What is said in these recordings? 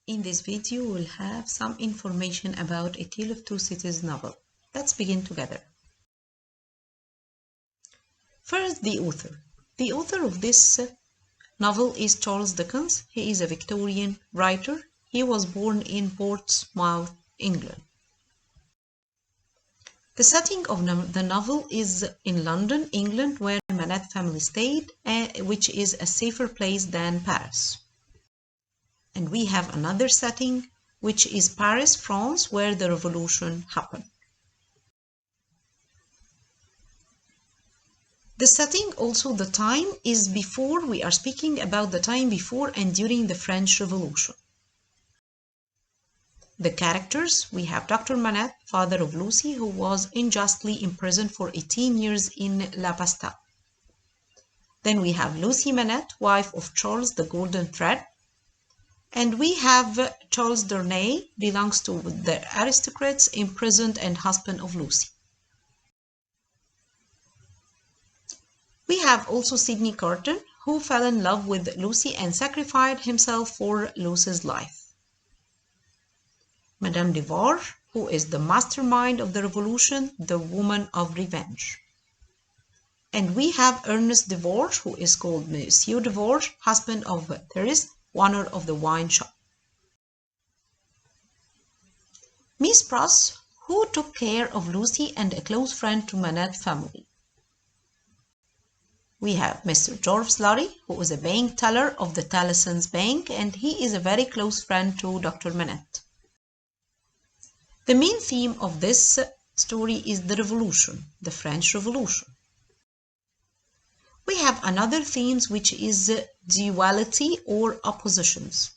In this video, we'll have some information about A Tale of Two Cities novel. Let's begin together. First, the author. The author of this novel is Charles Dickens. He is a Victorian writer. He was born in Portsmouth, England. The setting of the novel is in London, England, where the Manette family stayed, which is a safer place than Paris. And we have another setting, which is Paris, France, where the revolution happened. The setting, also the time, is before. We are speaking about the time before and during the French Revolution. The characters, we have Dr. Manette, father of Lucy, who was unjustly imprisoned for 18 years in La Bastille. Then we have Lucy Manette, wife of Charles the Golden Thread. And we have Charles Darnay, belongs to the aristocrats, imprisoned and husband of Lucy. We have also Sidney Carton, who fell in love with Lucy and sacrificed himself for Lucy's life. Madame Devarge, who is the mastermind of the revolution, the woman of revenge. And we have Ernest Devarge, who is called Monsieur Devarge, husband of Therese, owner of the wine shop. Miss Pross, who took care of Lucy and a close friend to Manette family. We have Mr. George Slurry, who is a bank teller of the Tallyson's Bank, and he is a very close friend to Dr. Manette. The main theme of this story is the revolution, the French Revolution. We have another themes, which is duality or oppositions.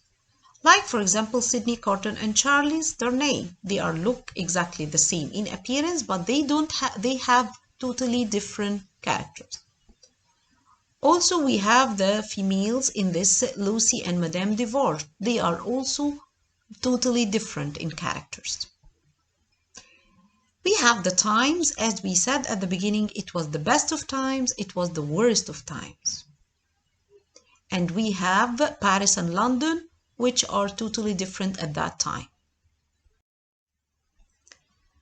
Like, for example, Sidney Carton and Charles Darnay. They look exactly the same in appearance, but they have totally different characters. Also, we have the females in this, Lucy and Madame Devarge. They are also totally different in characters. We have the times, as we said at the beginning, it was the best of times, it was the worst of times. And we have Paris and London, which are totally different at that time.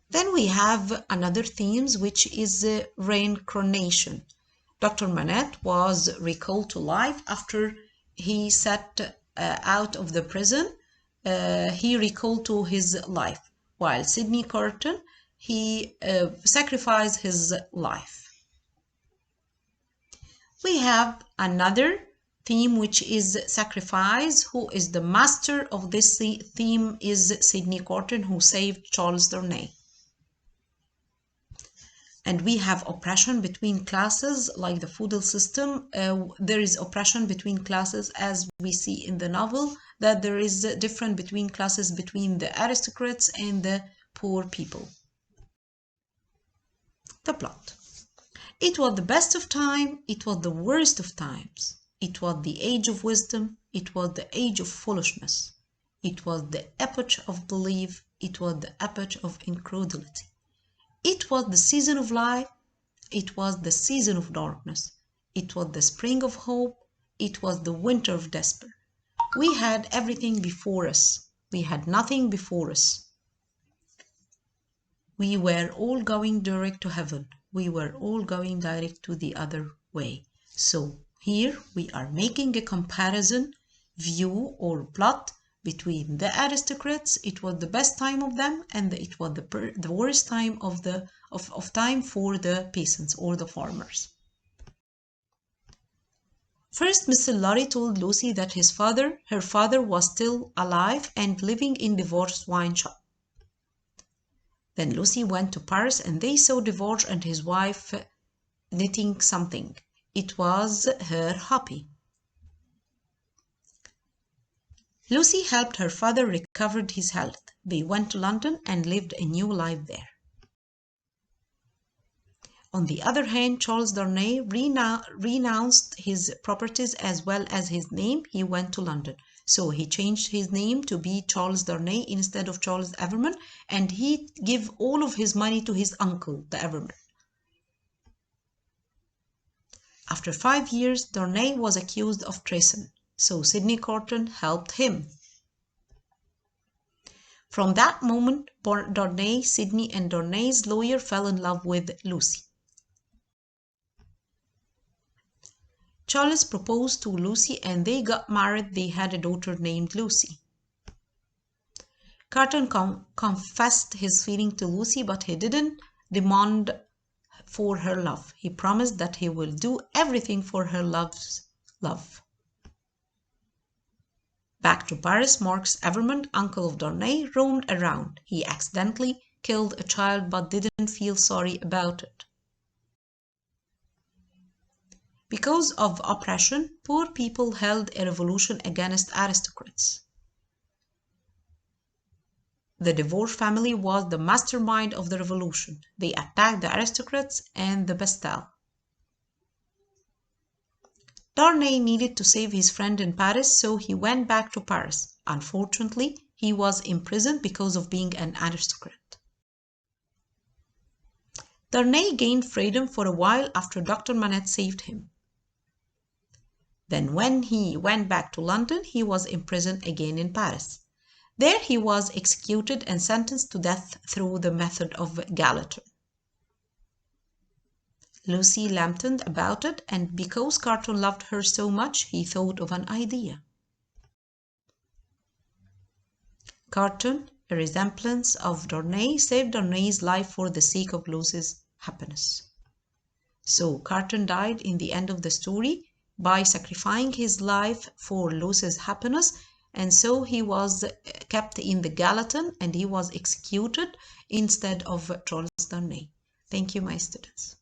Then we have another themes, which is reincarnation. Dr. Manette was recalled to life after he set out of the prison. He recalled to his life, while Sidney Carton, he sacrificed his life. We have another theme, which is sacrifice. Who is the master of this theme is Sidney Carton, who saved Charles Darnay. And we have oppression between classes, like the feudal system. There is oppression between classes, as we see in the novel, that there is a difference between classes, between the aristocrats and the poor people. The plot. It was the best of time, it was the worst of times. It was the age of wisdom, it was the age of foolishness. It was the epoch of belief, it was the epoch of incredulity. It was the season of life, it was the season of darkness. It was the spring of hope, it was the winter of despair. We had everything before us, we had nothing before us. We were all going direct to heaven. We were all going direct to the other way. So here we are making a comparison view or plot between the aristocrats. It was the best time of them, and it was the worst time of time for the peasants or the farmers. First, Mr. Lorry told Lucy that her father was still alive and living in Devarge's wine shop. Then Lucy went to Paris and they saw Devarge and his wife knitting something. It was her hobby. Lucy helped her father recover his health. They went to London and lived a new life there. On the other hand, Charles Darnay renounced his properties as well as his name. He went to London. So he changed his name to be Charles Darnay instead of Charles Everman, and he gave all of his money to his uncle, the Everman. After 5 years, Darnay was accused of treason, so Sidney Carton helped him. From that moment, Darnay, Sydney, and Darnay's lawyer fell in love with Lucy. Charles proposed to Lucy and they got married. They had a daughter named Lucy. Carton confessed his feeling to Lucy, but he didn't demand for her love. He promised that he will do everything for her love. Back to Paris, Marx Evermond, uncle of Darnay, roamed around. He accidentally killed a child but didn't feel sorry about it. Because of oppression, poor people held a revolution against aristocrats. The Devore family was the mastermind of the revolution. They attacked the aristocrats and the Bastille. Darnay needed to save his friend in Paris, so he went back to Paris. Unfortunately, he was imprisoned because of being an aristocrat. Darnay gained freedom for a while after Dr. Manette saved him. Then when he went back to London, he was imprisoned again in Paris. There he was executed and sentenced to death through the method of guillotine. Lucy lamented about it, and because Carton loved her so much, he thought of an idea. Carton, a resemblance of Darnay, saved Darnay's life for the sake of Lucy's happiness. So Carton died in the end of the story by sacrificing his life for Lucy's happiness, and so he was kept in the guillotine and he was executed instead of Charles Darnay. Thank you, my students.